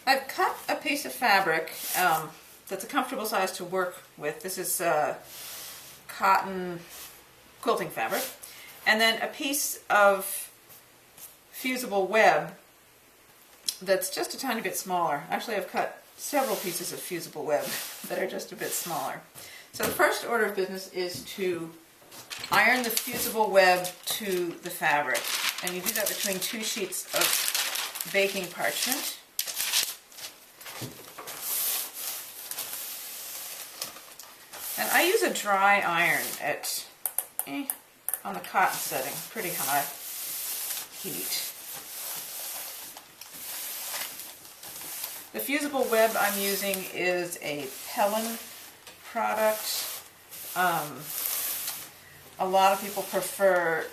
I've cut a piece of fabric that's a comfortable size to work with. This is cotton quilting fabric. And then a piece of fusible web that's just a tiny bit smaller. Actually, I've cut several pieces of fusible web that are just a bit smaller. So the first order of business is to iron the fusible web to the fabric. And you do that between 2 sheets of baking parchment. And I use a dry iron at, on the cotton setting, pretty high heat. The fusible web I'm using is a Pellin product. A lot of people prefer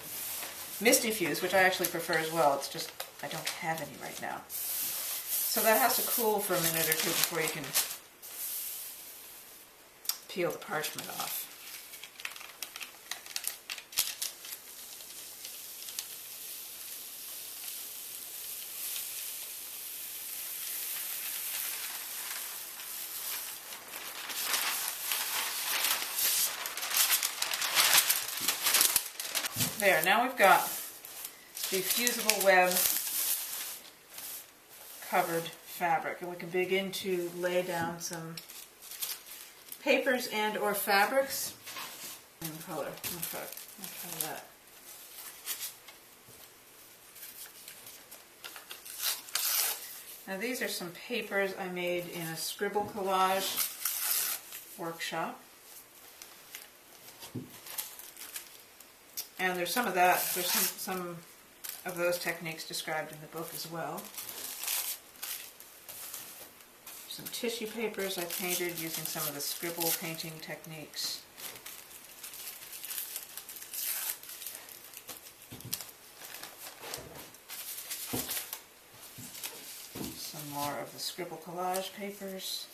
Misty Fuse, which I actually prefer as well. It's just I don't have any right now. So that has to cool for a minute or two before you can peel the parchment off. There, now we've got the fusible web covered fabric, and we can begin to lay down some papers and or fabrics in color. I'll try that. Now these are some papers I made in a scribble collage workshop. And there's some of that, there's some of those techniques described in the book as well. Some tissue papers I painted using some of the scribble painting techniques. Some more of the scribble collage papers.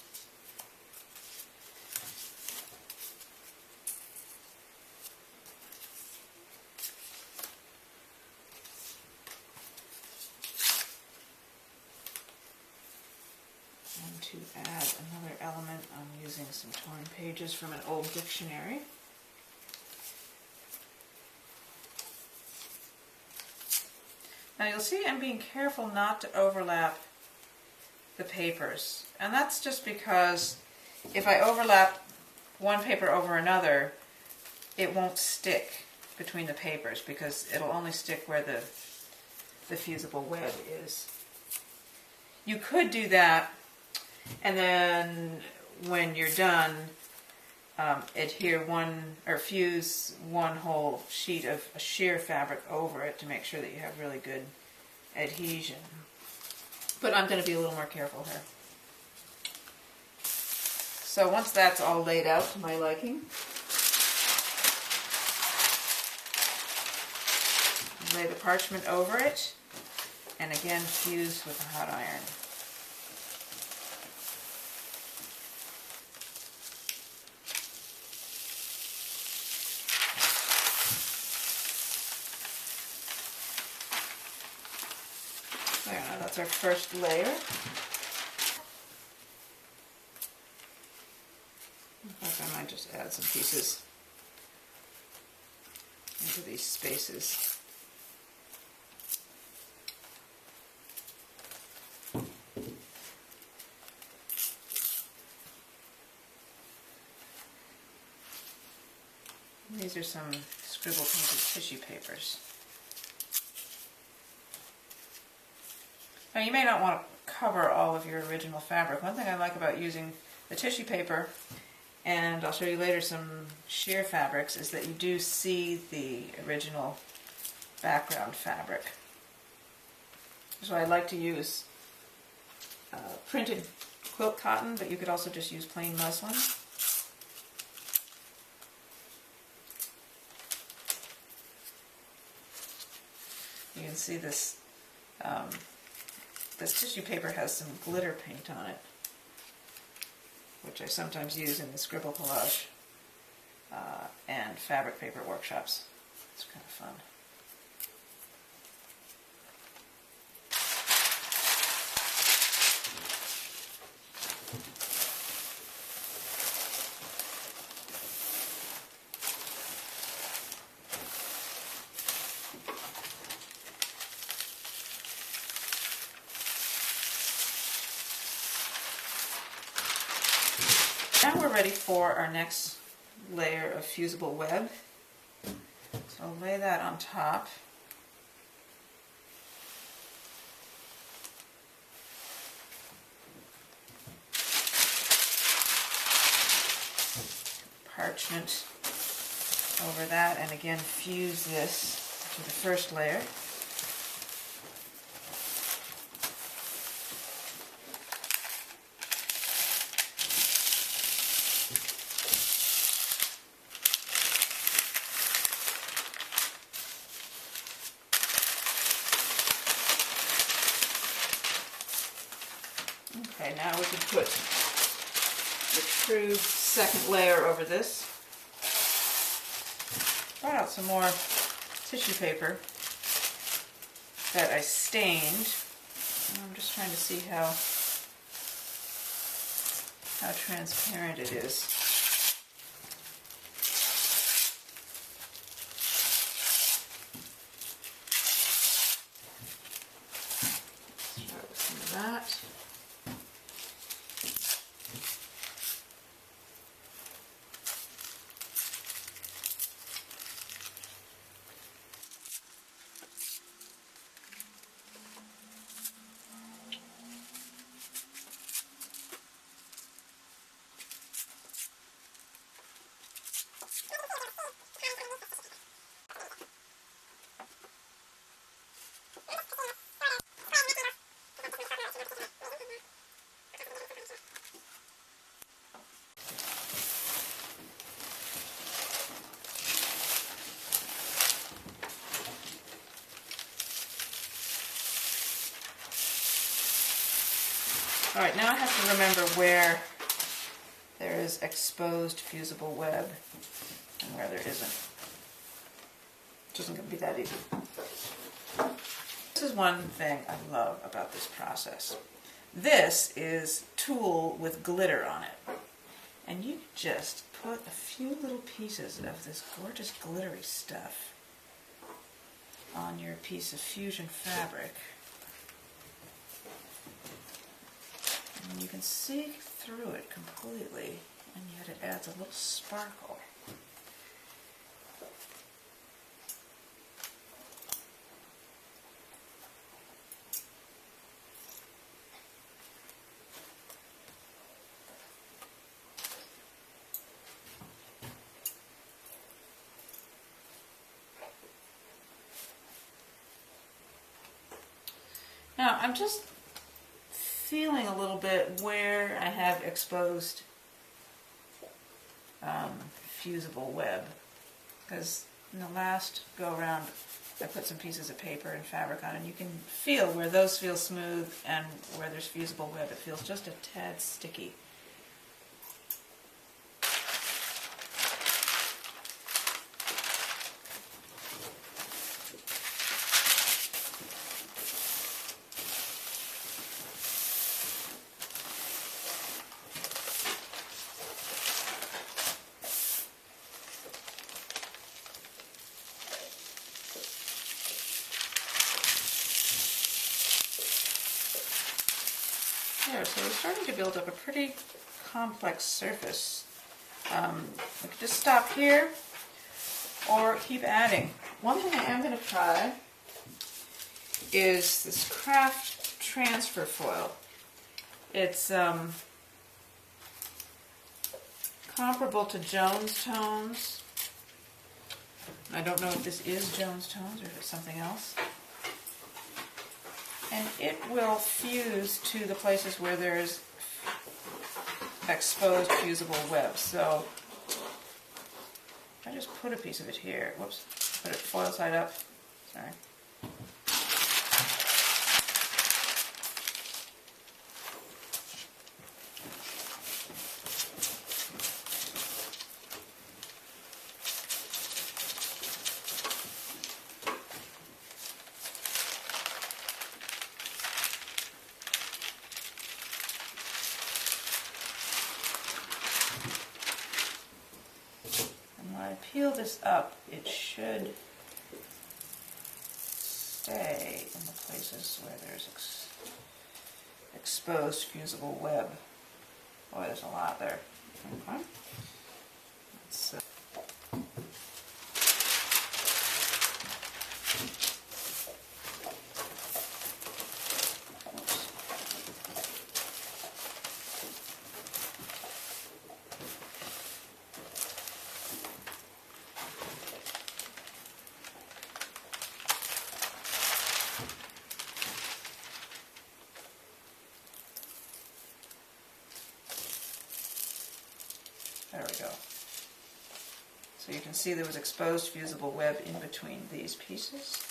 And to add another element, I'm using some torn pages from an old dictionary. Now you'll see I'm being careful not to overlap the papers, and that's just because if I overlap one paper over another, it won't stick between the papers because it'll only stick where the fusible web is. You could do that, and then when you're done, adhere one or fuse one whole sheet of a sheer fabric over it to make sure that you have really good adhesion. But I'm going to be a little more careful here. So once that's all laid out to my liking, lay the parchment over it, and again fuse with a hot iron. There, now that's our first layer. In fact, I might just add some pieces into these spaces. These are some scribble painted tissue papers. Now you may not want to cover all of your original fabric. One thing I like about using the tissue paper, and I'll show you later some sheer fabrics, is that you do see the original background fabric. So I like to use printed quilt cotton, but you could also just use plain muslin. You can see this this tissue paper has some glitter paint on it, which I sometimes use in the scribble collage and fabric paper workshops. It's kind of fun. ready for our next layer of fusible web. So I'll lay that on top. Parchment over that, and again fuse this to the first layer. Okay, now we can put the true second layer over this. Brought out some more tissue paper that I stained. I'm just trying to see how transparent it is. Start with some of that. Alright, now I have to remember where there is exposed fusible web and where there isn't. It isn't going to be that easy. This is one thing I love about this process. This is tulle with glitter on it. And you just put a few little pieces of this gorgeous glittery stuff on your piece of fusion fabric. And you can see through it completely, and yet it adds a little sparkle. Now, I'm just feeling a little bit where I have exposed fusible web, because in the last go around I put some pieces of paper and fabric on, and you can feel where those feel smooth and where there's fusible web it feels just a tad sticky. There, so we're starting to build up a pretty complex surface. We could just stop here or keep adding. One thing I am going to try is this craft transfer foil. It's comparable to Jones Tones. I don't know if this is Jones Tones or if it's something else. And it will fuse to the places where there's exposed fusible web. So I just put a piece of it here. Whoops, put it foil side up. Sorry. Peel this up, it should stay in the places where there's exposed fusible web. Boy, there's a lot there. Okay. Let's, there we go. So you can see there was exposed fusible web in between these pieces.